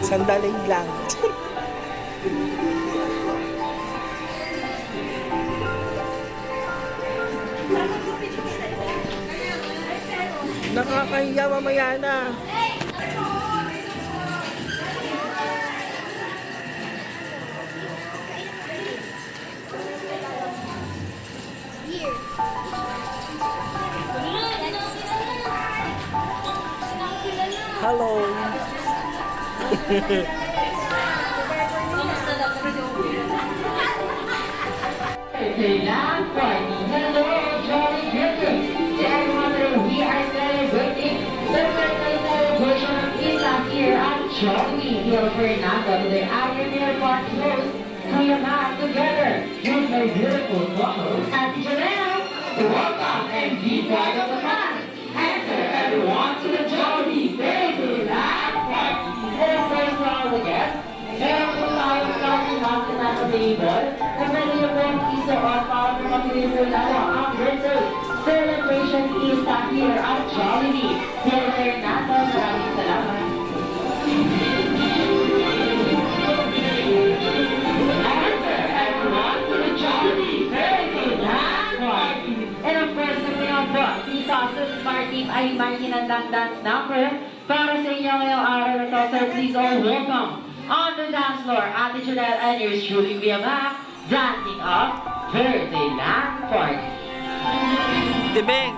Sandali lang. Nakakahiya, mamaya na. Hello. Hello, Jolly Christmas. To everyone, we are celebrating the birthday celebration is here at Jolly Hill Fernando. Today, I am here for host Kuya Matt together with my beautiful co-host, Auntie Janelle. Welcome and be part of the fun. Enter everyone to the Jolly Fairyland Party. And of course, to all the guests, meron po tayong coffee mug na nasa table. Kung pwede nyo po yung isa o para po mag-review po lalo ang birthday celebration is here at Jollibee. Here Fernando, maraming salamat. Enter everyone to the Jollibee Fairyland Party. And of course, kung ngayon po, dito sa Smart Team ay may hinandang dance number para sa inyo ngayong araw na to. So please all welcome on the dance floor, Ate Janelle and yours truly, Kuya Mac, dancing up Fairyland Party. Tibeng.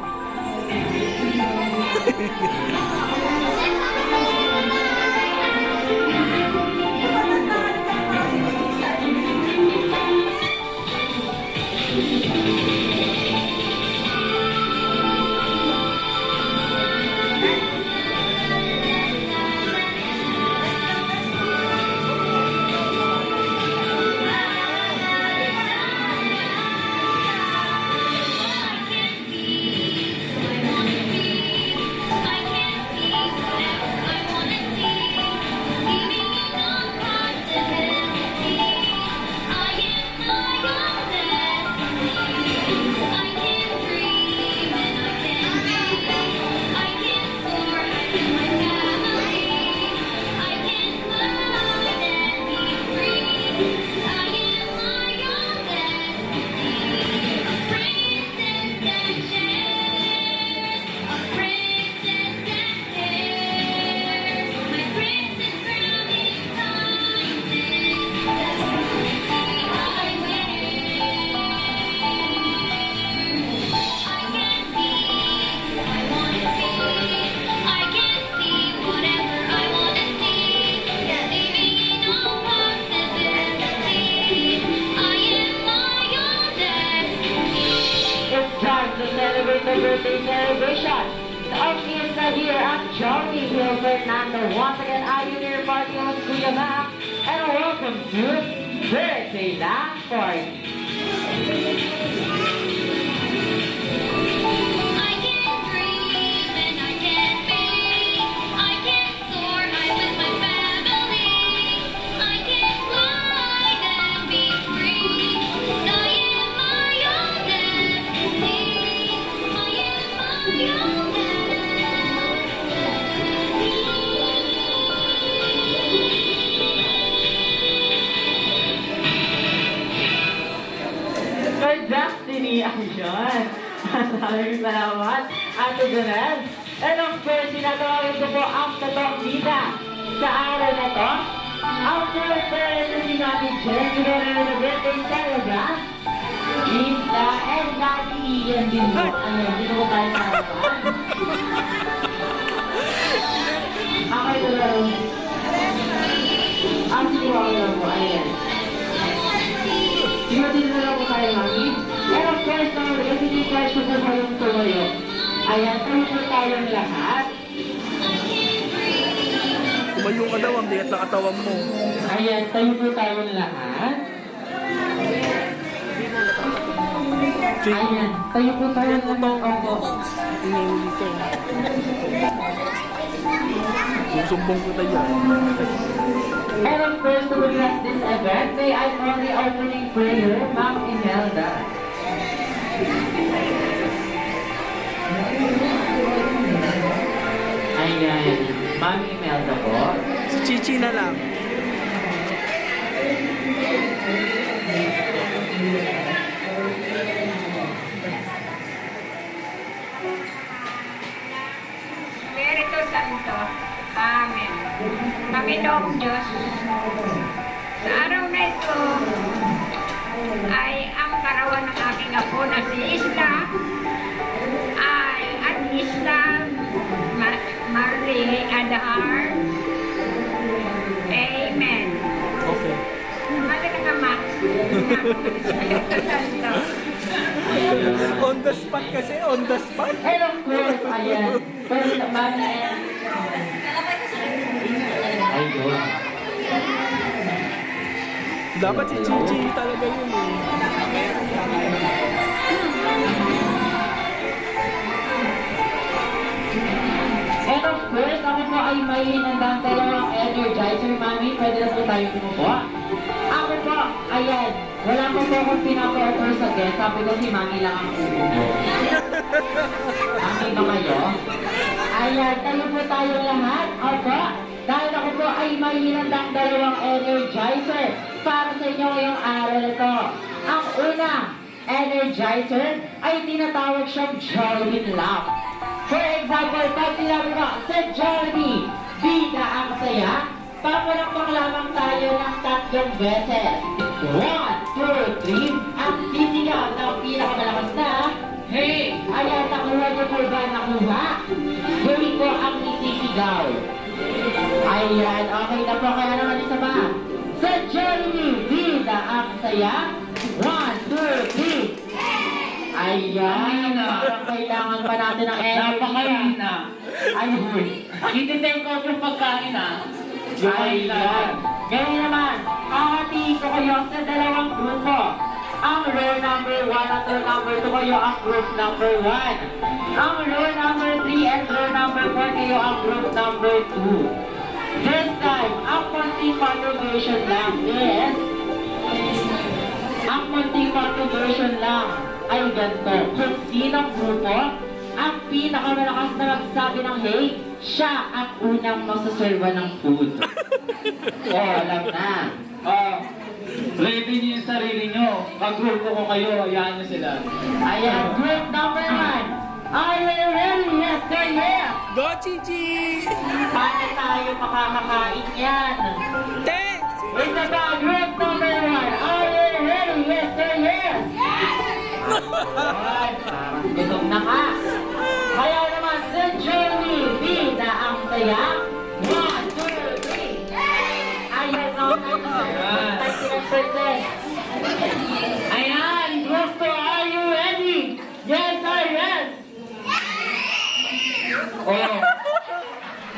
To celebrate the birthday celebration of Fiesta here at Jollibee Hill Fernando. Once again, I am your party host, Kuya Mac, and welcome to Birthday Dance Party. For Destiny, ayun. Maraming salamat, Ate Janelle. And of course, sinatawagin ko po ang totoong bida sa araw na to. Ang first parent na si Natin Jen, together with the birthday celebrant, Lisa and Daddy Ian din mo. Ayun, dito ko tayo sa harapan. Okay, ito lang. Ang siniwala po, ayan. Dito na lang po tayo, Mami. And of course, mga recipe question sa sayong tuloyo. Ayan, tayo po tayong lahat. Tumayo ka daw, ang liit na katawan mo. Ayan, tayo po tayong lahat. Ayan, tayo po tayong lahat. Opo. Iniwi dito. Susumbong ko tayo. And of course, to bless this event, may I call the opening prayer, Ma'am Imelda. Ayan, Ma'am Imelda po. Si Chichi na lang. Espiritu Santo. Amen. Panginoong Diyos, sa araw na ito ay ang karawan ng aking apo na si Isla ay at Isla Marley Adahar. Amen. Okay. Mali ka naman. Espiritu Santo. On the spot kasi, on the spot. And of course, ayan. First naman eh. Ayun. Dapat si Chichi talaga yun eh. And of course, ako po ay may hinandang dalawang energizer, mami. Pwede na po tayo kumuha. Ako po, ayan. Wala ko po akong pinapa-offer sa guest. Sabi ko si mami lang ang kumuha. Mami ba kayo? Ayan, tayo po tayo lahat. Opo. Dahil ako po ay may hinandang dalawang energizer para sa inyo ngayong araw na ito. Ang una, energizer ay tinatawag siyang Jollibee Love. For example, pag sinabi ko sa Jollibee, bida ang saya, papalakpak lamang tayo ng 3 beses. 1, 2, 3, ang sisigaw ng pinakamalakas na, hey! Ayan, nakuha niyo po ba? Nakuha? Gawin ko ang isisigaw. Ayan, okay na po. Kaya naman isa pa. Sa Jollibee, bida ang saya. 1, 2, 3. Ayan, parang kailangan pa natin ng energy. Napakahina. Ayun. Hindi-take off yung pagkain ah. Ayan. Ngayon naman, hahatiin ko kayo sa dalawang grupo. Ang row number 1 at row number 2 kayo ang group number 1. Ang row number 3 and row number 4 kayo ang group number 2. This time, ang konting contribution lang is, ang konting contribution lang ay ganito. Kung sinong grupo ang pinakamalakas na magsabi ng hey, siya ang unang magsaserva ng food. Alam na. Ready niyo yung sarili niyo. Pag-group ko kayo, hayaan niyo sila. Ayan, group number 1. Are you ready? Yes, sir, yes. Go, Chichi! Paano tayo makakakain yan? Ten! Isa pa, group number 1. Are you ready? Yes, sir, yes. Alright, parang gutom na ka. Kaya naman, sa Jollibee, bida ang saya. 1, 2, 3. Ayan, no, 99%. Ayan, group 2, are you ready? Yes, sir, yes. Oh,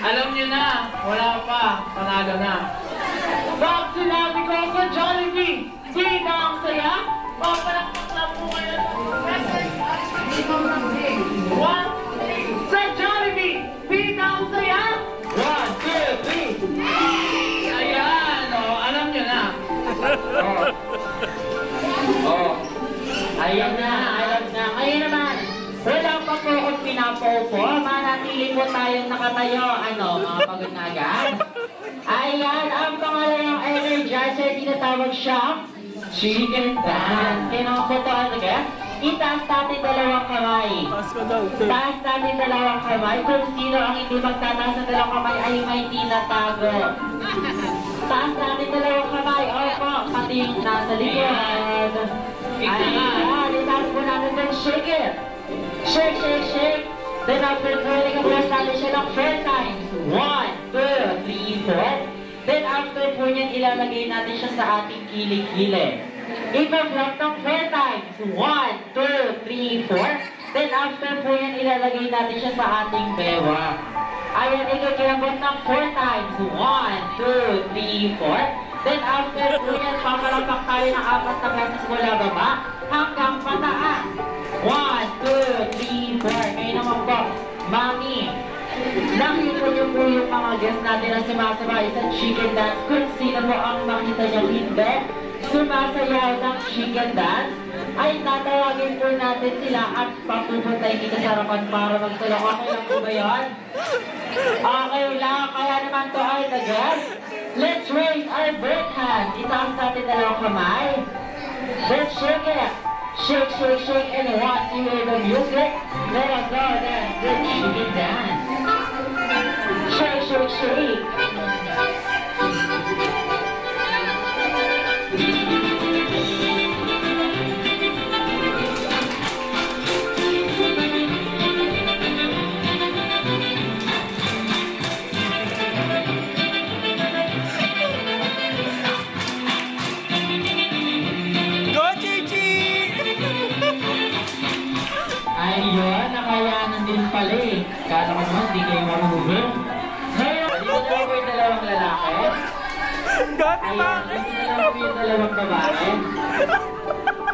alam niyo na, wala pa, panalo na. Pag sinabi ko sa Jollibee, bida ang saya, papalakpak lang po kayo. One, sa Jollibee, bida ang saya. 1, 2, 3. Ayan, oh, alam niyo na. Oh, Ayan na, alam na. Ngayon naman, wala pa po akong pinapaupo. Manatili po tayong nakatayo. Ano, mga pagod na agad? Ayan, ang pangalawang energizer, tinatawag siyang chicken dance. Kaya po ito, ano kaya? Itaas natin dalawang kamay. Taas ka daw, te. Taas natin dalawang kamay. Kung sino ang hindi magtataas ng dalawang kamay ay may tinatago. Taas natin dalawang kamay. Opo, pati yung nasa likod. Ayan, itaas po natin ng shake it. Shake, shake, shake. Then after throwing a press natin siya ng 4 times. 1, 2, 3, 4. Then after po niyan, ilalagay natin siya sa ating kilig-kilig. I-block ng 4 times. 1, 2, 3, 4. Then after po yan, ilalagay natin siya sa ating bewa. Ayan, ikakilabot ng 4 times. 1, 2, 3, 4. Then after po yan, papalapak tayo ng 4 na beses mula baba hanggang pataas. 1, 2, 3, 4. Ngayon naman po, Mami, nakita niyo po yung mga guests natin na sumasabay sa chicken dance. Kung sino po ang makita niyo hindi, sumasayaw ng chicken dance. ay tatawagin po natin sila at papupuntahin dito sa harapan para magtulong. Okay lang po ba yun? Okay lang, kaya naman to ay the guest. Let's raise our birth hand. Itaas natin dalawang kamay. Let's shake it. Shake, shake, shake, and once you hear the music, let us go dance the chicken dance. Shake, shake, shake. Go, Chichi! Ayun, nakayanan din pala eh. Kala ko naman, di kayo marunong. Ngayon, yung dalawang lalaki. Go, Ayan, yung dalawang babae.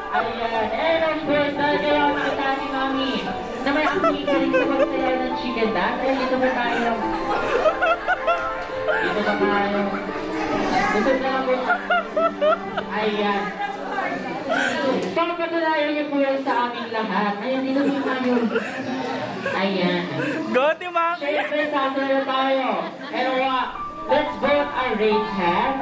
Ayan, and of course, dahil kayo ang nakita ni Mami na may akita rin sa pagsayaw ng chicken dance. Ayun, dito ba tayo? Dito ba tayo? Gusto na lang po. Ayan. Pagpatunayan niyo po yan sa aming lahat. Ayan, dito po tayo. Ayan. Go, Timang! Siyempre, sasaya tayo. And what? Let's both our right hand.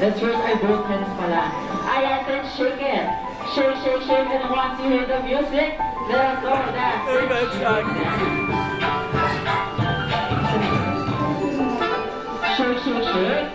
Let's raise our both hands pala. Ayan, then shake it. Shake, shake, shake. And once you hear the music, let us go dance. Oh, that's Shake, shake, shake.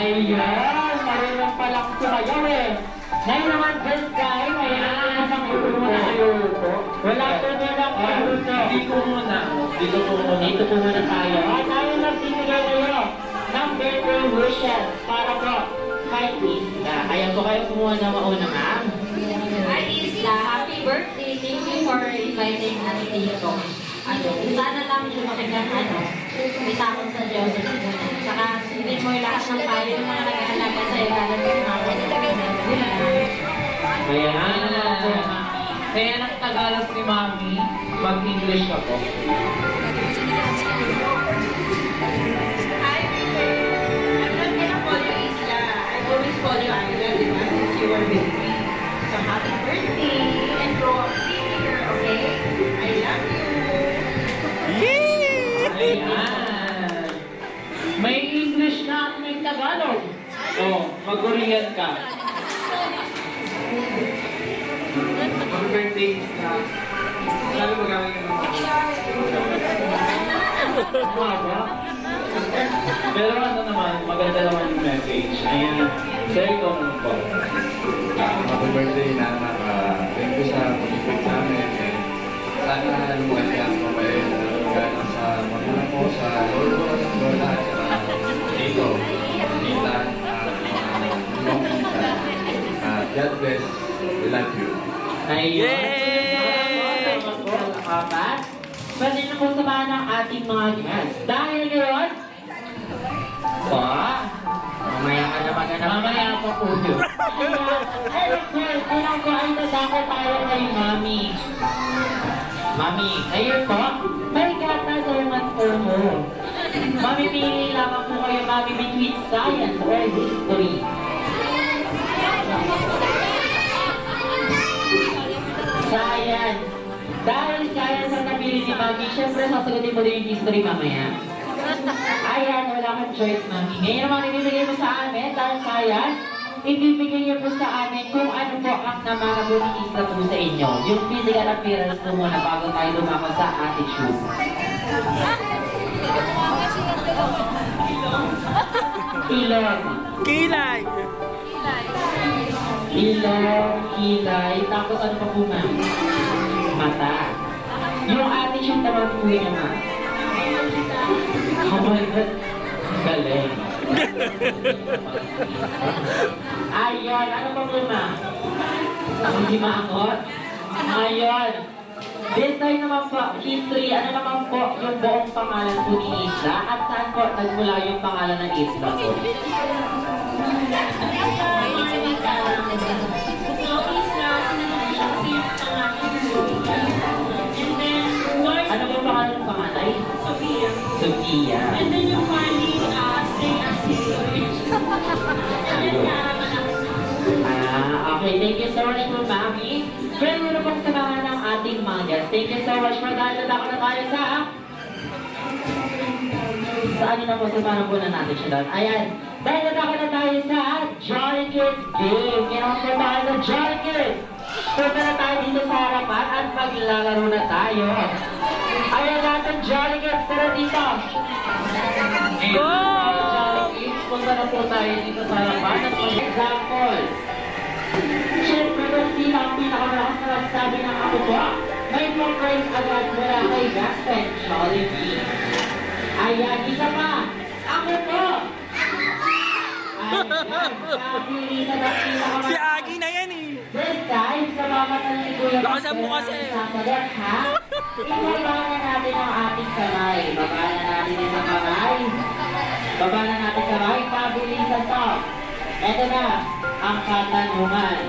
Ayan, marunong palang sumayaw eh. Ngayon naman, best guy, ayan, nakikita mo na kayo po. Wala po na lang kayo po. Dito muna. Dito po muna tayo. At tayo nagbibigay kayo ng birthday wishes para po kay Isla. Ayan po kayo kumuha na mauna, ma'am. Hi, Isla. Happy birthday. Thank you for inviting us dito. Sana lang yung isakot sa Diyos. Saka sundin mo yung lahat ng payo ng mga nag-aalaga sa'yo. Galang sa mga Ayan. Kaya ng Tagalog ni Mami, mag-English ka po. Hi, Peter. I'm not gonna call you Isla. I always call you Angela, di ba? Since you were with me. So, happy birthday and grow up here, okay? I love you. Ayan. May English na at may Tagalog. Oh, mag-Korean ka. Mag-birthday na. Sabi mo gawin ka naman. Pero ano naman, maganda naman yung message. Ayan. So, ikaw naman po. Happy birthday na naman. Thank you sa pag-ibig namin. Sana lumagyan mo kayo gano'n sa magulang mo, sa lolo at lola at dito. Tita at mga tita. God bless. We love you. Ayun. Apat. Pwede na po samahan ng ating mga guests. Dahil ngayon, mamaya ka naman na mamaya pa po yun. Ayan. Of course, unang ko ay nadako tayo kay Mami. Mami, ngayon po, may katanungan po mo. Mamimili lamang po kayo, Mami, between science or history. Science. Dahil science ang napili ni Mami, syempre sasagutin mo din yung history mamaya. Ayan, wala kang choice, Mami. Ngayon naman ibibigay mo sa amin, dahil science, ibibigay niyo po sa amin kung ano po ang namamabuti sa po sa inyo. Yung physical appearance po muna bago tayo lumako sa attitude. Ilong. Kilay! Ilong, kilay, tapos ano pa po, ma'am? Mata. Yung attitude naman po yun, ma'am. Oh my God. Galing. Ayun, ano pa po, ma'am? Hindi maakot? Ayun. This time naman po, history, ano naman po yung buong pangalan po ni Isla at saan po nagmula yung pangalan ng Isla po? Ano po pangalan ng panganay? Sophia. Sophia. And then yung family, stay as history. And then kaarapan ako sa Okay, thank you so much po, Mami. Pwede mo na pong samahan ng ating mga guests. Thank you so much for dahil nadako na tayo sa... Saan yun na po, samahan po na natin siya doon. Ayan, dahil nadako na tayo sa Jolly Kids Game. Ginawa po tayo sa Jolly Kids. Punta na tayo dito sa harapan at maglalaro na tayo. Ayan natin, Jolly Kids, tara dito. Go! Jolly Kids, punta na po tayo dito sa harapan at mag-example. Siyempre, kung sino ang pinakamalakas na nagsabi ng ako po, may more prize agad mula kay best friend, Jollibee. Ayan, isa pa, ako po! Ayan, napilisan ang pinakamalakas. Si Agi na yan eh. This time, sa mga tanong ko yung Lakasan mo kasi. sasagot, ha? Ibaba na natin ang ating kamay. Baba na natin isang kamay. Baba na natin kamay. Pabilisan to. Ito na ang katanungan.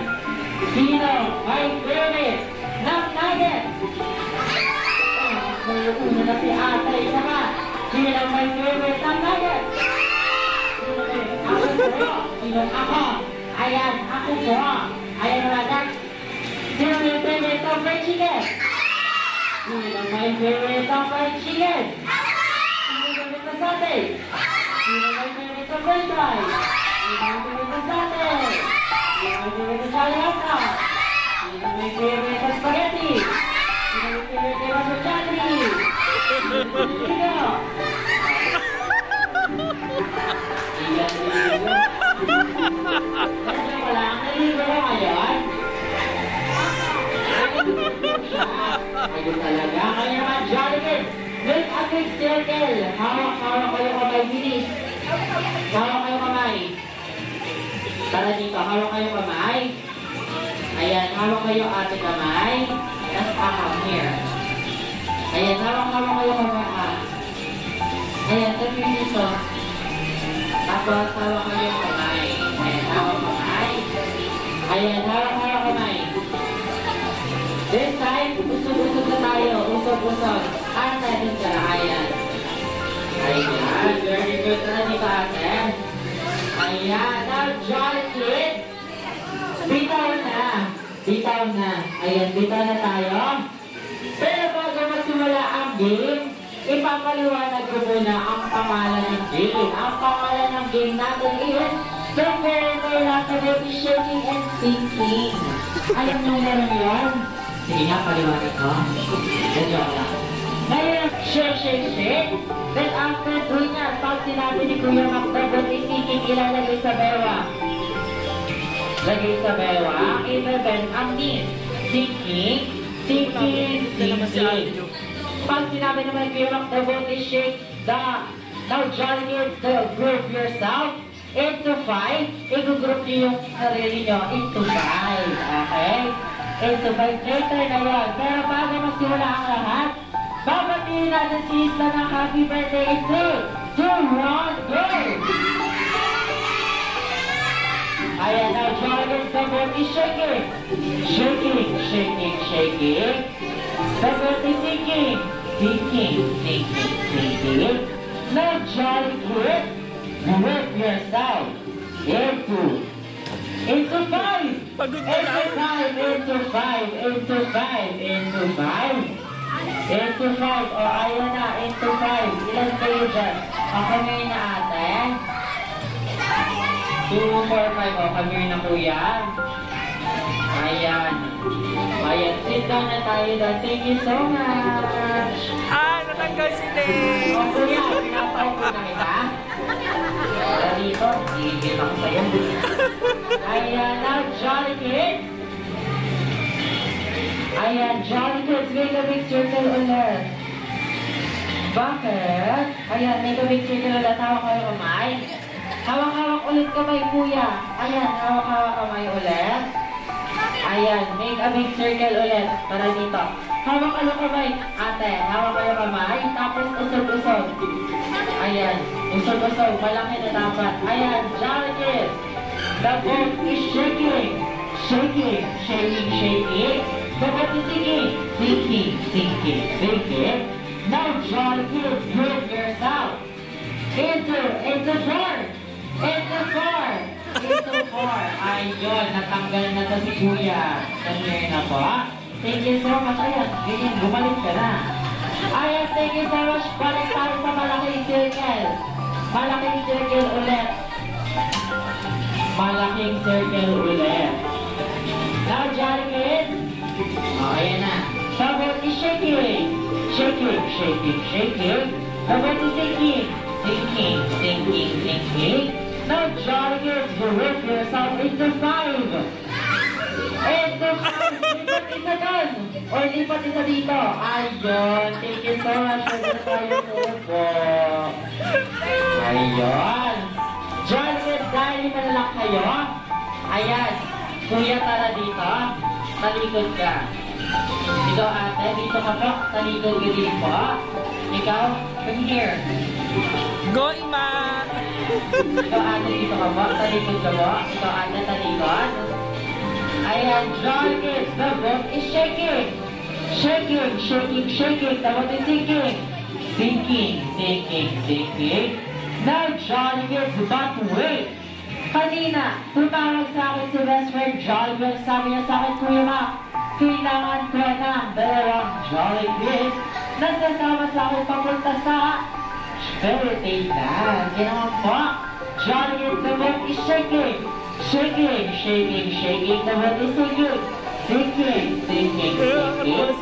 Sino may favorite ng nuggets? Una na si Ate. Isa ka. Sino may favorite ng nuggets? Ako po. Sino ako? Ayan, ako po. Ayan naman, next. Sino may favorite ng fried chicken? Sino may favorite ng fried chicken? Sino may favorite ng satay? Sino may favorite ng french fries? Sino may favorite ng satay? Sino may favorite ng Jolly Hot Dog? Sino may favorite ng spaghetti? Sino may favorite ng spaghetti? Sino? Wala ang naligo mo ngayon? Ayun talaga. Kaya naman, Jolly Kids, make a big circle. Hawak-hawak kayo kamay, bilis. Hawak kayo kamay. Tara dito, hawak kayo kamay. Ayan, hawak kayo ate kamay. Let's come here. Ayan, hawak-hawak kayo kamay. Ayan, sabi dito. Tapos, hawak kayo kamay. Ayan, hawak kamay. Ayan, hawak kamay. This time, usog-usog na tayo. Usog-usog. At natin ka. Ayan. Ayan, very good na dito ate. Ayan, now Jolly Kids. Bitaw na. Bitaw na. Ayan, bitaw na tayo. Pero bago magsimula ang game, ipapaliwanag ko muna ang pangalan ng game. Ang pangalan ng game natin is The Very Laughable Shaking and Sinking. Alam nyo na rin yun? Sige nga, paliwanag ko. Medyo lang. Ngayon, shake. Then after doing that, pag sinabi ni Kuya Macdonald is sinking, ilalagay sa bewa. Lagay sa bewa, i-prevent ang knees. Sinking. Pag sinabi naman ni Kuya Macdonald is shake, now Jolly Kids, group yourself into 5. I-group niyo yung sarili nyo into 5. Okay? Into 5 later na yun. Pero bago magsimula ang lahat, babatiin natin si Isla ng happy birthday in 3, 2, 1, go! Ayan, now Jolly Kids, the boat is shaking. Shaking. The boat is sinking. Sinking. Now Jolly Kids, group yourself into 5. Pagod na lang. Into 5. O, ayan na, into 5. Ilan kayo dyan? O, kami na ate. 2, 4, 5. O, kami na kuya. Ayan. Sit down na tayo doon. Thank you so much. Natanggal si Nate. O, kuya, pinapaupo na kita. Tara dito, higit ako sa'yo. Ayan, now Jolly Kids. Ayan, Jolly Kids, make a big circle ulit. Bakit? Ayan, make a big circle ulit. Hawak kayo kamay. Hawak-hawak ulit kamay, kuya. Ayan, hawak-hawak kamay ulit. Ayan, make a big circle ulit. Tara dito. Hawak kayo kamay. Ate, hawak kayo kamay. Tapos usog-usog. Ayan. Usog-usog. Malaki na dapat. Ayan. Jolly kids. The boat is shaking. Shaking. Shaking. Shaking. The boat is sinking. Sinking. Sinking. Sinking. Now, Jolly kids, group yourself. Into four. Into four. Into four. Ayun. Natanggal na to si Kuya. Nangyay na po. Thank you so much. Ayan, ganyan, bumalik ka na. Ayan, thank you so much. Balik tayo sa malaking circle. Malaking circle ulit. Malaking circle ulit. Now, Jolly kids. Ayan na. The boat is shaking. Shaking, shaking, shaking. The boat is sinking. Sinking, sinking, sinking. Now, Jolly kids, you work yourself into five. Into five. Lipat isa doon. O lipat isa dito. Ayun. Thank you so much for the tayo po. Ayun. Jolly kids, dahil malalak kayo. Ayan. Kuya, tara dito. Talikod ka. Ikaw ate, dito ka po. Talikod ka din po. Ikaw, come here. Go, Ima! Ikaw ate, dito ka po. Talikod ka po. Ikaw ate, talikod. Ayan, Jolly kids, the boat is shaking. Shaking, shaking, shaking. The boat is sinking. Sinking, sinking, sinking. Now, Jolly kids, but wait. Kanina, tumawag sa akin si best friend Jolly kids. Sabi niya sa akin, Kuya Mac, kailangan ko ng dalawang Jolly kids na sasama sa akin papunta sa Fairy Land. Ginawa po, Jolly kids, the boat is shaking. Shaking, shaking, shaking, the boat is sinking. Sinking, sinking, sinking.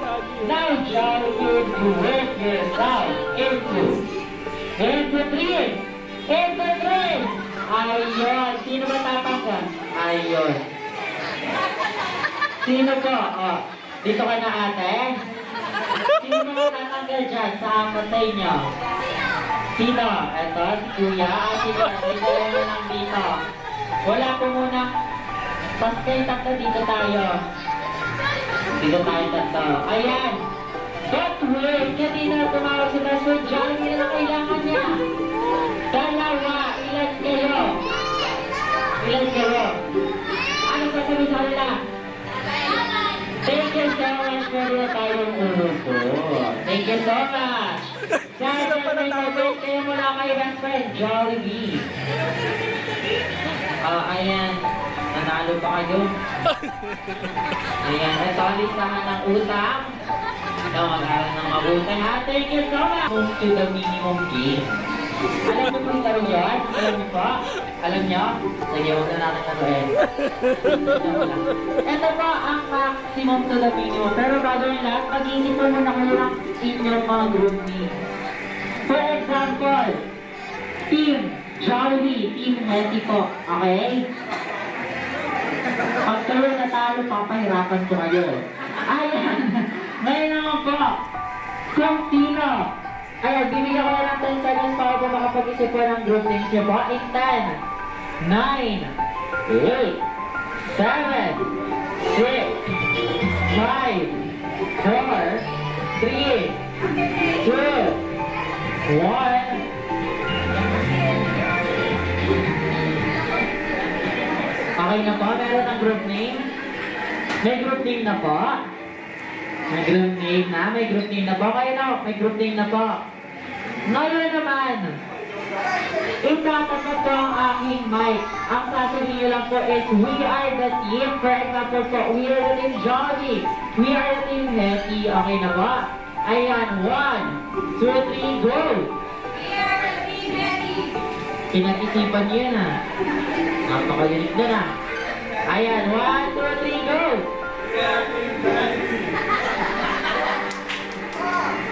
Now, Jolly kids, you work yourself into three. Into three. Ayun. Sino ba tatanggal? Ayun. Sino po? Oh, dito ka na ate. Sino ba tatanggal dyan sa apat sa inyo? Sino? Eto, si Kuya. Sino? Dito lang dito. Wala po muna. Pas kayo tatlo, dito tayo. Dito tayo tatlo. Ayan. But wait, kanina tumawag si best friend Jolly, hindi na kailangan niya. Dalawa, ilan kayo? Ilan kayo? Ano sasabi sa kanila? Thank you so much for the tayong urupo. Thank you so much. Dahil may birthday mula kay best friend Jollibee. Ayan. Nanalo pa kayo. Ayan. Ito ang listahan ng utang. Ito mag-aral ng mabuti ha. Thank you so much. Move to the minimum game. Alam mo kung laro yan? Alam niyo po? Alam niyo? Sige, huwag na natin laruin. Ito po ang maximum to the minimum. Pero bago yung lahat, mag-iisip po muna kayo ng inyong mga group names. For example, Team Jollibee, Team Hetty po. Okay? Pag kayo natalo, papahirapan ko kayo. Ayan! Ngayon naman po, kung sino, ayan, bibigyan ko na ng 10 seconds para po makapag-isip po ng group names niyo po. In 10, 9, 8, 7, 6, 5, 4, 3, 2, 1. Okay na po, meron ng group name? May group name na po? May group name na? May group name na po? Kayo na, may group name na po. Ngayon naman, itapat na po ang aking mic. Ang sasabihin nyo lang po is, we are the team. For example po, we are the team Jollibee. We are the team Hetty. Okay na po? Ayan, 1, 2, 3, go! We are the team Hetty. Pinag-isipan nyo yan ha. Napakalinig na na. Ayan, 1, 2, 3, go!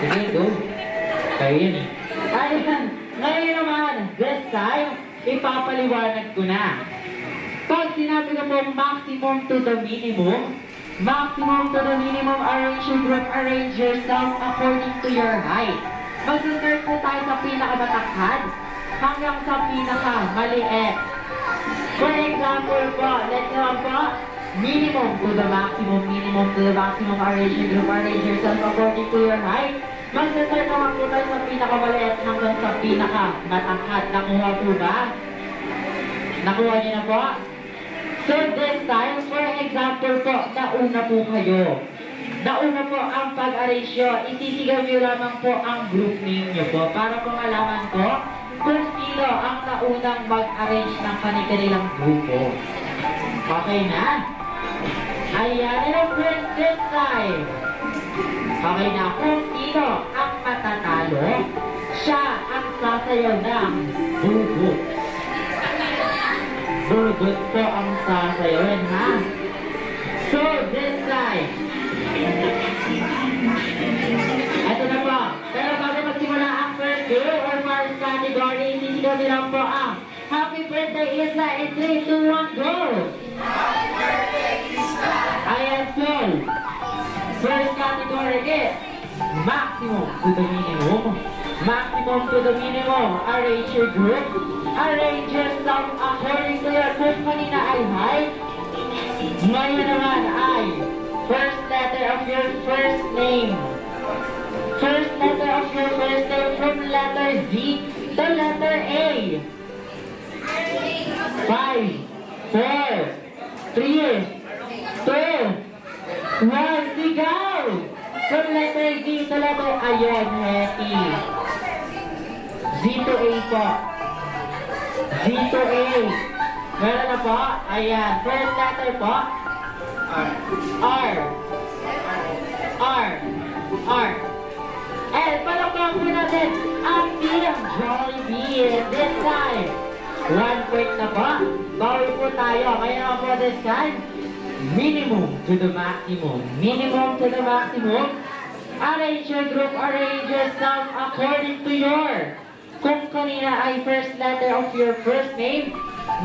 Sige, go. Kayo yan eh. Ayan, ngayon naman, this time, ipapaliwanag ko na. Pag sinabi ko po maximum to the minimum, arrange your group, arrange yourself according to your height. Mag-start po tayo sa pinakabatakhan hanggang sa pinakamaliit. For example po, let's naman po, minimum to the maximum, minimum to the maximum. Arrange your group, arrange yourself according to your height. Mag-start naman po tayo sa pinakamaliit hanggang sa pinakamatangkad. Nakuha po ba? Nakuha niyo na po? So this time, for example po, nauna po kayo. Nauna po ang pag-arrange nyo. Isisigaw nyo lamang po ang group name nyo po para po malaman ko kung sino ang naunang mag-arrange ng kanilang grupo. Okay na? Ayan, and of course this time. Okay na, kung sino ang matatalo, siya ang sasayaw ng bugot. Bugot po ang sasayawin, ha? So, this time, ito na po. Pero bago magsimula ang first group or first category, sisigaw nilang po ang Happy Birthday Isla in 3, 2, 1, go! Ayan, so, first category is maximum to the minimum. Maximum to the minimum. Arrange your group. Arrange yourself according to your group. Kanina ay height. Ngayon naman ay first letter of your first name. First letter of your first name from letter Z to letter A. 5, 4, 3, 2, 1, sigaw! From letter Z to letter ayan, happy. Z to A po. Z to A. Meron na po? Ayan. First letter po. R. R. R. And palakpan po natin ang Team Jollibee. This time, 1 point na po. Bawal po tayo. Kaya naman po this time, minimum to the maximum. Minimum to the maximum. Arrange your group, arrange yourself according to your. Kung kanina ay first letter of your first name,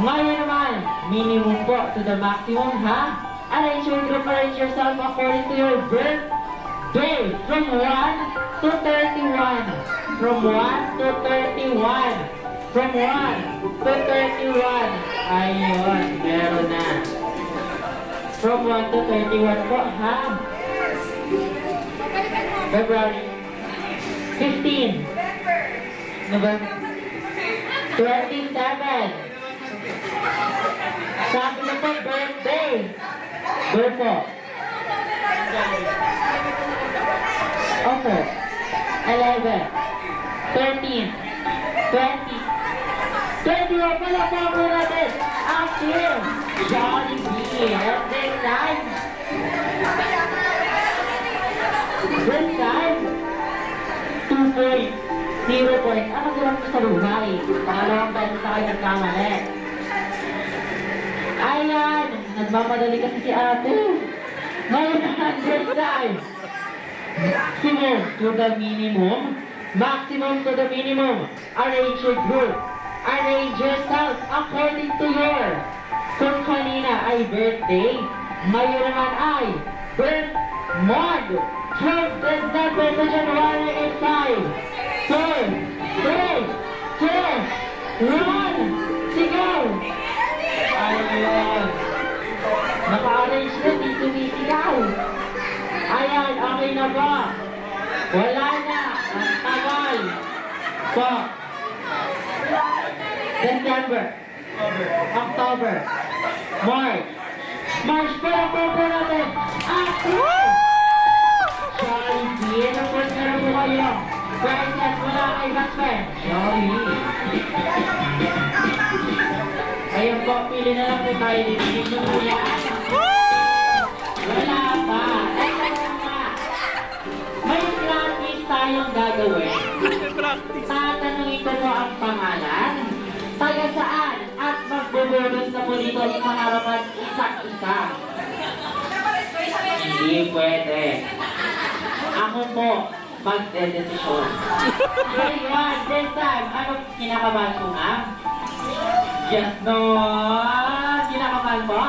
ngayon naman, minimum po to the maximum, ha? Arrange your group, arrange yourself according to your birthday. From 1 to 31. From 1 to 31. From 1 to 31. Ayun, meron na. From 1 to 31 po, ha? February 15. November 27. Sabi na po, birthday. Birth po. Okay. 11. 13. 20. 21 pala po po natin. Ang Team Jollibee. At this time, 2 points. 0 points. Ano ko lang sa buhay? Pangalawang beses na kayo nagkamali. Ayan! Nagmamadali kasi si ate. Ngayon naman this time. Maximum to the minimum. Maximum to the minimum. Arrange your group. Arrange yourself according to your. Kung kanina ay birthday, ngayon naman ay birth month. From December to January in 5, 4, 3, 2, 1, sigaw! Ayan. Naka-arrange na, di sumisigaw. Ayan, okay na ba? Wala na. Ang tagal. Po. December. October. March. March pa lang po natin. April! Jollibee, ano po meron po kayo? Prizes mula kay Basper. Jollibee. Ayun po, pili na lang po tayo dito. Dito po yan. Wala pa. Ayun nga. May practice tayong gagawin. Tatanungin ko po ang pangalan, taga saan, at magbubulong na po dito sa harapan isa-isa. Hindi pwede. Ako po, magdedesisyon. Ayun, this time, ano kinakabahan ko nga? Yes, no. Kinakabahan po?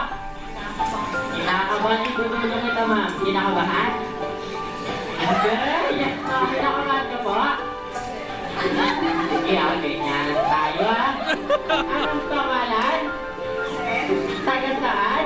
Kinakabahan, ibutulong ito, ma'am. Kinakabahan? Okay, yes, no. Kinakabahan ka po? Sige, ganyan tayo, ha? Anong pangalan? Taga saan?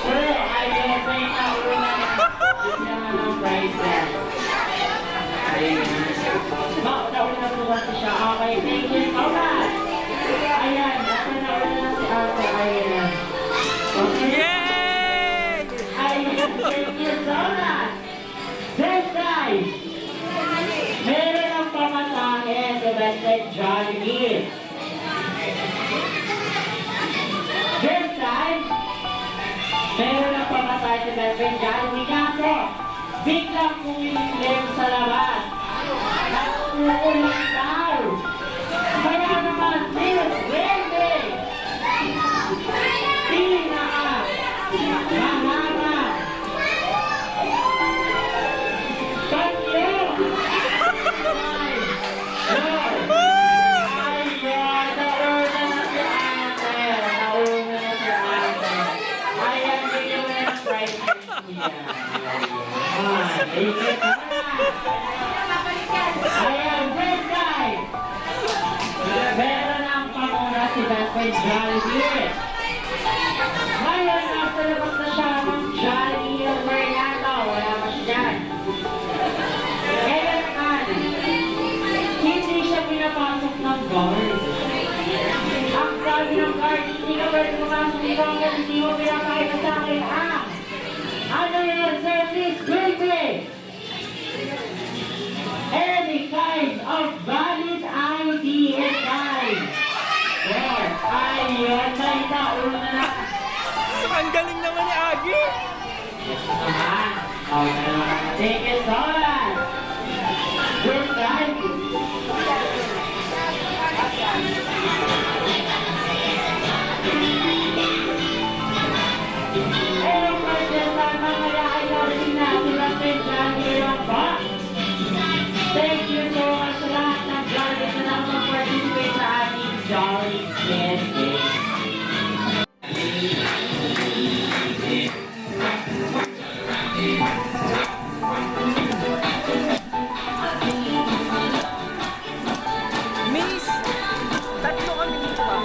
Charlie kaso, biglang umiilim sa labas. At uulan daw. Kaya naman, Miss Wendy, pinaka-maharap. Tatlo. Ayan, nauna na si ate. Nauna na si ate. Ayan, bigyan mo ng prize niya. Ayan, first guy. Meron ang panguna si Best Friend Jollibee. Ngayon, nasa labas na siya ng Jollibee ng Bernardo. Wala pa siya dyan. Kaya naman, hindi siya pinapasok ng guard. Ang sabi ng guard, hindi ka pwede pumasok ng guard, hindi mo pinapakita sa akin, ano yun, sir, please, quickly! Any kind of valid ID is fine. There, ayun, may nauna na. Ang galing naman ni Agi! Yes naman. Okay naman. Thank you so much. Good time. Ayun, pagkasal mamaya ay narin na sila sa Johnny po. Thank you so much sa lahat ng Johnny na nakapag-participate sa ating Jolly Kids Day. Miss! Tatlo kami dito ba?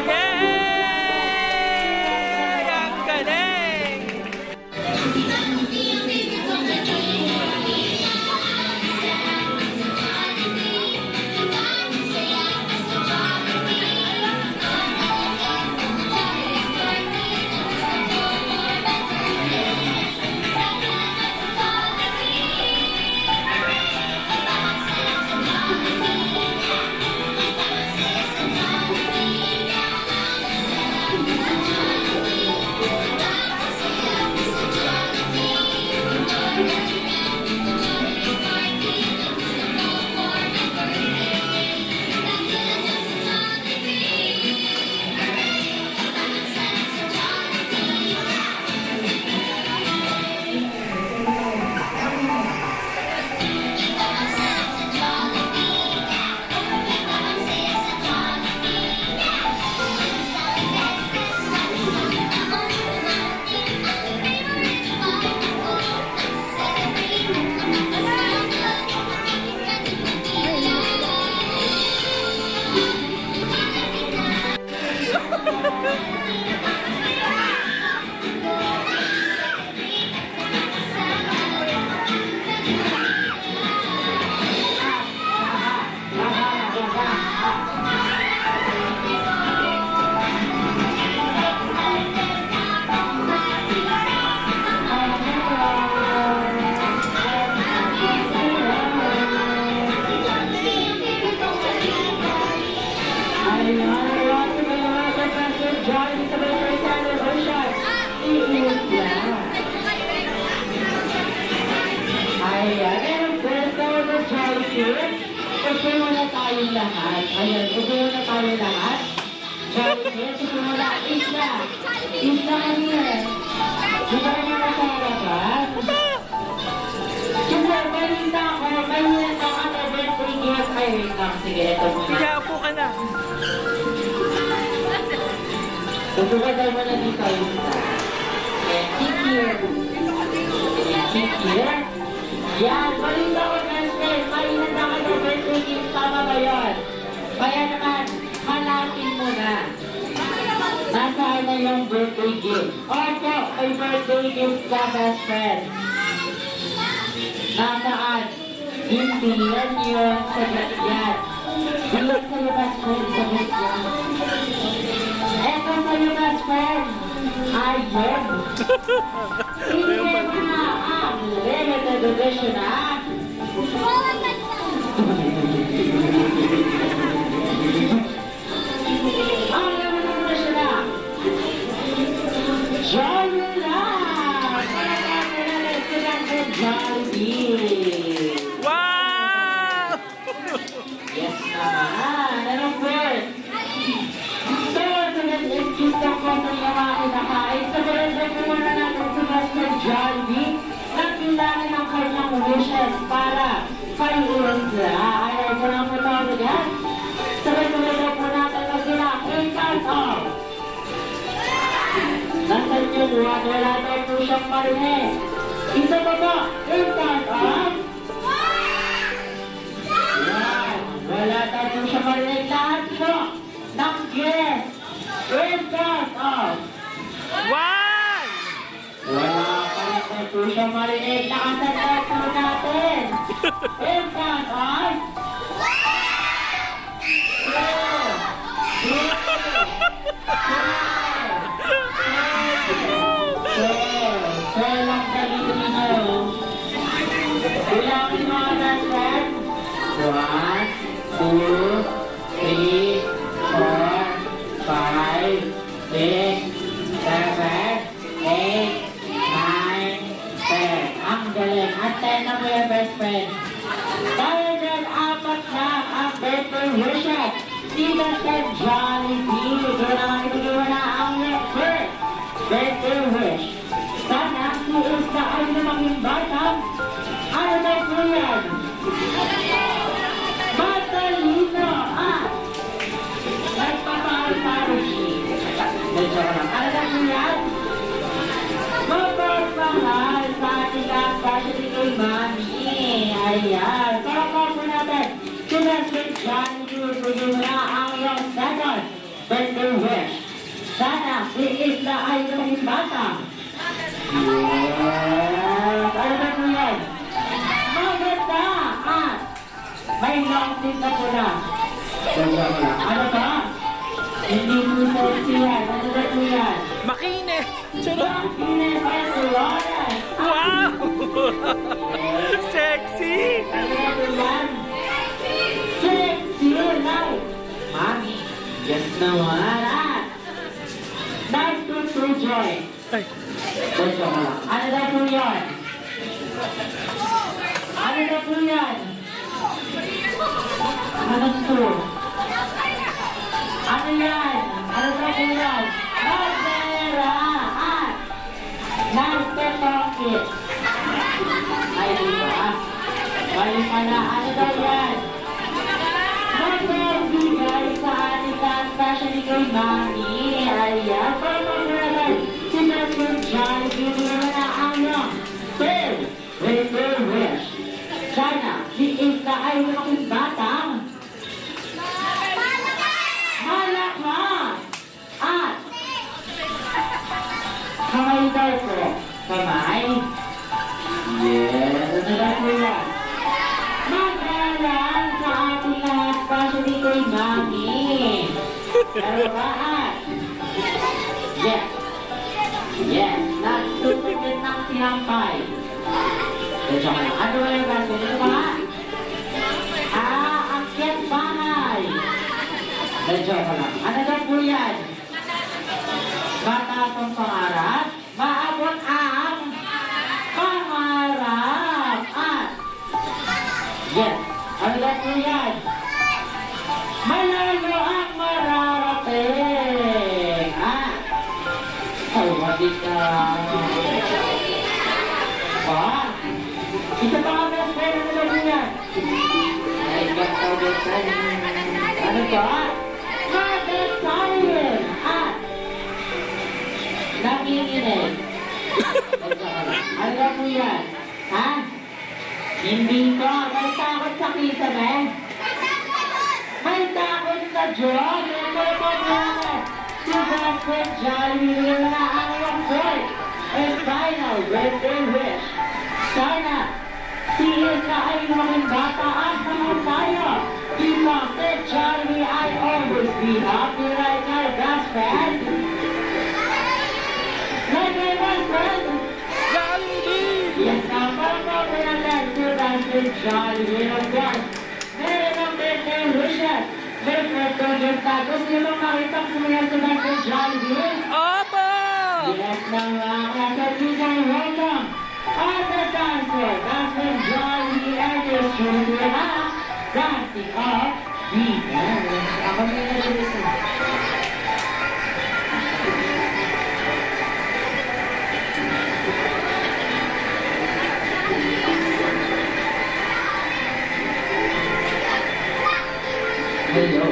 Yay! Ang galing! Upo muna tayong lahat. Ayan, upo muna tayong lahat. Jollibee, upo muna. Isla. Isla kami eh. Di ba naman nakakabas? Kasi balita ko, kanina na ako birthday gift. Ay, wait lang. Sige, ito muna. Kaya po ka na. Susugatan mo na dito yung isa. And sit here. And sit here. Yan, malita ko best friend. Mainit na kayo birthday gift. Tama ba yun? Kaya naman, hanapin mo na. Nasaan na yung birthday gift? Opo, may birthday gift ka best friend. Nasaan? Hindi yan yun. Sagot yan. Bilang sa'yo best friend. Sagot yan. Eto sa'yo best friend. Ayun. Hindi mo na ang limited edition ha. Ang limited edition ha. Jollibee! Jollibee! Wow! Yes naman! And of course, so, excuse na po sa mga kinakain. Sa birthday po muna natin si Mr. Jollibee na bilangin ang kanyang wishes para kay Isla. Ayaw ko na po tawag yan. Sabay-sabay na po natin na sila. In part of. Nasaan yung one? Wala daw po siyang marinig. Isa pa po. In part of. Yan. Wala daw po siyang marinig. Lahat po ng guest. In part of. Wow! Wala pa rin po siyang marinig. Nakasanda po natin. In part of. Lang Pilipino. Bilangin mo ang best friend. 1, 2, 3, 4, 5, 6, 7, 8, 9, 10. Ang galing. At 10 na mo yung best friend. Dahil dyan, 4 na ang birthday wishes. Si Best Friend Jollibee. Doon naman ibigay na ang first birthday wish. Sana si Isla ay lumanging batang. Ano na po yan? Matalino at nagpapahal-paro siya. Medyo ko lang. Ano na po yan? Mapagpahal sa ating especially kay Mami. Ayan. Tama po natin. Si Best Friend Jollibee, bigyan mo na ang iyong second birthday wish. Sana si Isla ay lumanging batang. Yes! Ano na po yan? Maganda! At may long sleeve na po na. Ano ba? Hindi po sexy yan. Ano na po yan? Makine! Charot! Happiness and Florence! Wow! Sexy! Ano na po yan? Sexy now! Mami! Yes naman! At nice to joy! Ay, Ano na po yan? Ano na po yan? Ano to? Ano yan? Ano na po yan? Bandera! At nagpapakit. Ay, di ba? Bali pala. Ano daw yan? Magbibigay sa ating especially kay Mami. Ayan. Pagpapalagal. Si Best Friend Jollibee, bigyan mo na ang iyong third birthday wish. Sana si Isla ay lumaking batang. Malakas! At kamay daw po. Kamay? Yes. Ano daw po yan? Magalang sa ating lahat, especially kay Mami. Pero bakit? Yes. Yes, nagsusugit ng sinampay. Medyo ka lang. Ano ba yung gaso? Ito ba? Akyat bahay. Medyo ka lang. Ano daw po yan? Bataas ang pangarap. Maabot ang pangarap. At yes, ano daw po yan? Malalo ang mararating. Sawadee ka. Pa? Isa pa nga best friend. Ano daw po yan? Ay, ganda best friend. Ano ba? Mother Zion. At nanginginig. Alam mo yan, ha? Hindi ko. May takot sa kisame. May takot sa Diyos. Ito po namin. Si Gospel Jollibee na ang iyong fourth and final birthday wish. Sana si Isa ay maging bata at naman tayo. Because si Jollibee, I always be happy like my best friend. Like my best friend. Yes, I'm Gospel Jollibee, of course. Meron ang birthday wishes. May birthday gift na. Gusto niyo bang makita ko sa Gospel Jollibee? Opo! Yes, so please and welcome all the dancers, Gospel Jollibee and your students, dancing of the dance. Ako na yung nag-listen. Hello.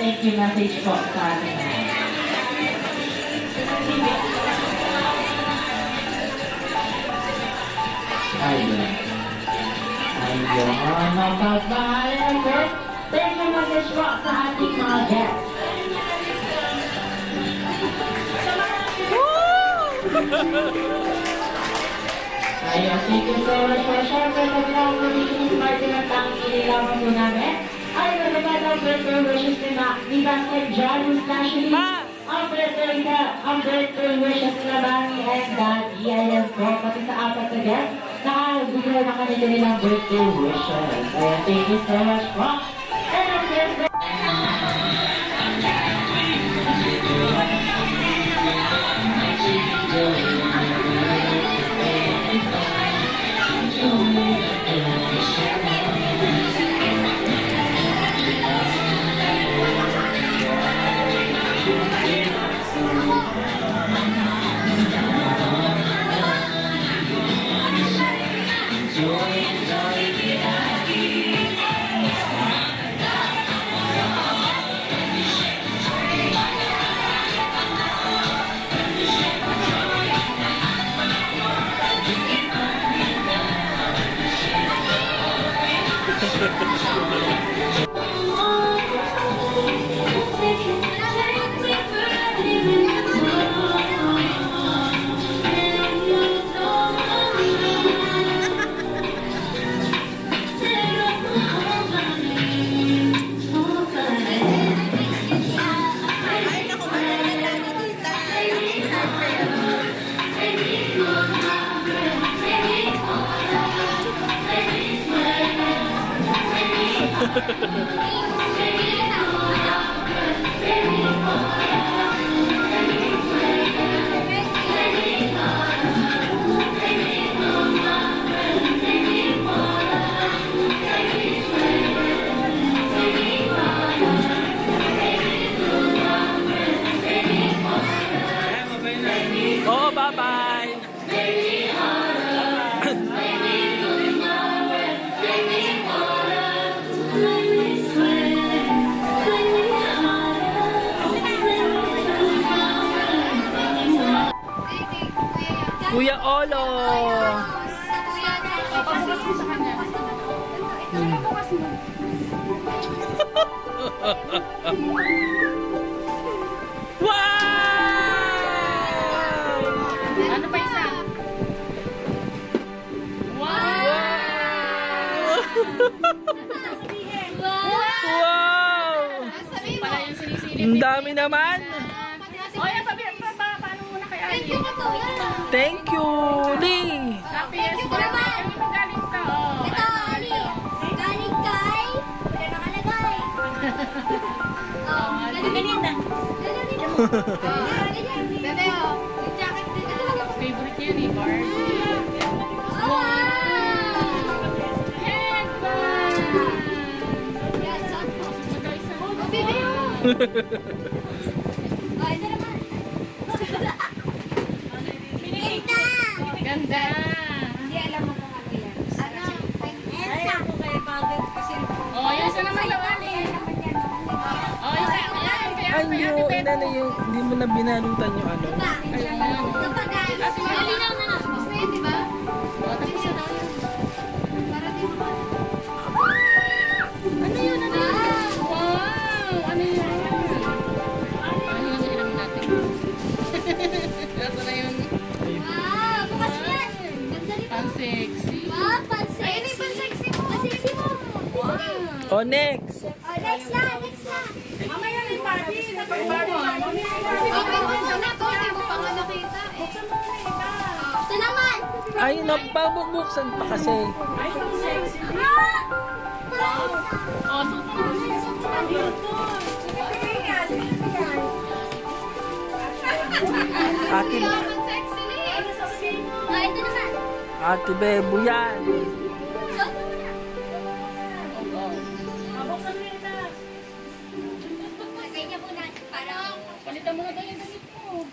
Thank you message po sa atin. Ayun. Napagmahal ko. Thank you message po sa ating mga guests. Ayun, thank you so much for sharing with us ang magiging party ng tanging inilaman po namin. Ay, nagabad ang birthday wishes ni Gospel Jollibee, especially ang birthday wishes nila Mami and Daddy. Ayan po, pati sa apat na guests. nakabigay na kami kanilang birthday wishes. Ayan, thank you so much po. And of course, Oo, bye-bye. Kuya Olo. Wow! Ano pa isa? Wow! Wow! Pala yung sinisilip. Ang dami naman. O, yan, paano muna kay Ali? Thank you, Lee. Thank you naman. Galing ka, oh. Ito, Ali. Galing kay... Wala nakalagay. Oh, ganyan na. Ganyan mo. Ganyan. Bebe, oh. Yung jacket din na. Favorite niya ni Barbie. Wow! Headband! Yan, saan mo? Oh, Bebe, oh. Oh, ito naman. Ganda. Ganda! Hindi alam mo kung ano yan. Ano? Elsa. Oh, yun sa naman daw, Ali. Oh, yun sa Ay, hindi mo na binalutan yung ano. Kapag malinaw na nga. Gusto yun, di ba? Oh, tapos na daw yun. Para di mo Ano yun? Ano yun? Wow! Ano yun? Ano yun? Ilan natin? Nasa na yun? Wow, bukas yan. Ganda nito. Ang sexy. Wow, pansexy. Ayun yung pansexy mo. Pansexy mo. O, next. Oh, next na, next na. Mamaya may party. Napag-party. Okay, buksan na to. Hindi mo pa nga nakita. Buksan mo na iba. Ito naman. Ay, nababuksan pa kasi. Ay, ang sexy. Ah! Oh, so Ate, Pansexy ni. Ah, ito naman. Ate Bebo yan. Suot mo na. Lagay niya muna. Para... palitan mo na daw yung damit mo.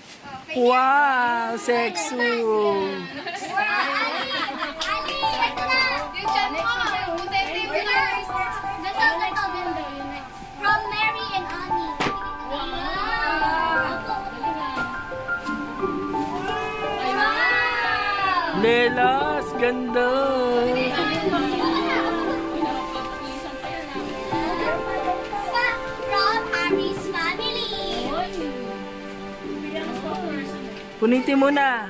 Okay. Wow, sexy. Wow, Ali! Ali! Ito na! Yung chat mo! Butete mo na! Ganto. From Mary and Annie. Wow! Lelas, ganda. From Harry's family. Punitin mo na.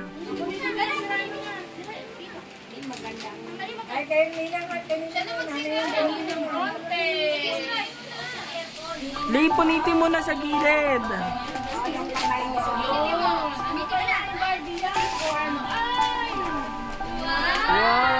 Ay, kayo nilang siya naman Lee, punitin mo na sa gilid. Wow! Wow.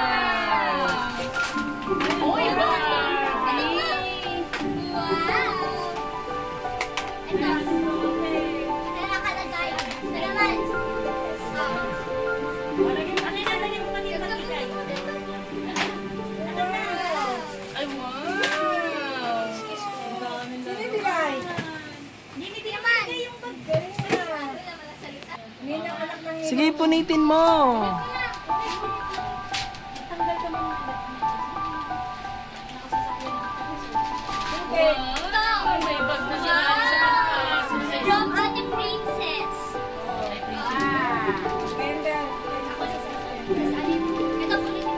Sige, punitin mo. From Ate Princess. Ito po rin.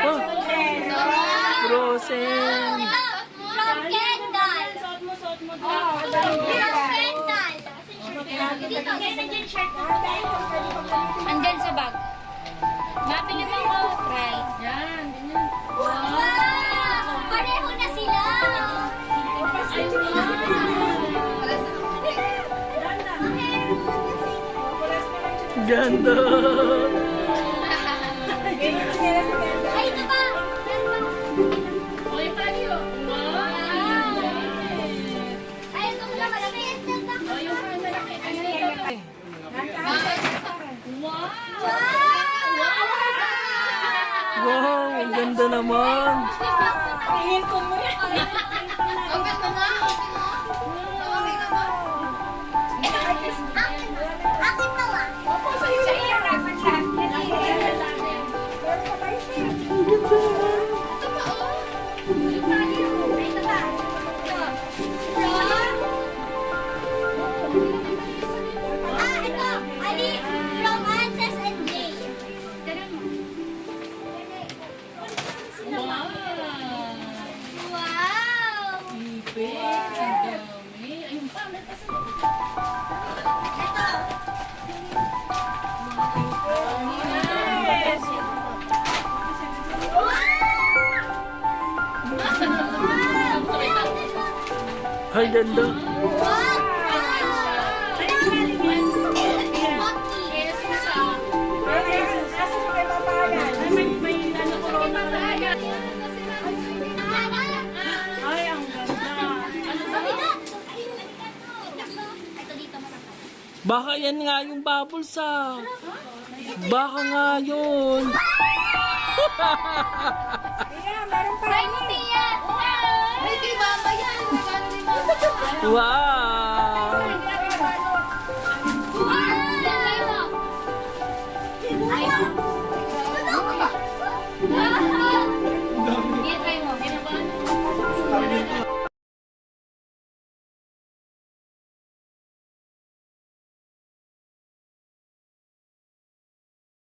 Oh, Frozen. From Kendall. From Kendall. Andyan sa bag. Mabili mo ko. Try. Yan. Wow! Pareho na sila. Ganda. Ay, ito pa. Oy, pali oh. Wow. Ay, ito pala malaki. Oh, yung malaki. Ano yun? Wow. Wow, ang ganda naman. Tingin ko mo yan. Ang ganda nga. Akin na lang. Sa iyo, rapat sa akin. Ito. Ali, from Anses and Jay. Wow! Ayun pa, may pasunod. Ito. Ang ganda. What? Baka yan nga yung bubbles ah. Baka nga yun. Try mo, Tia. Ay, kay Mama yan. Wow.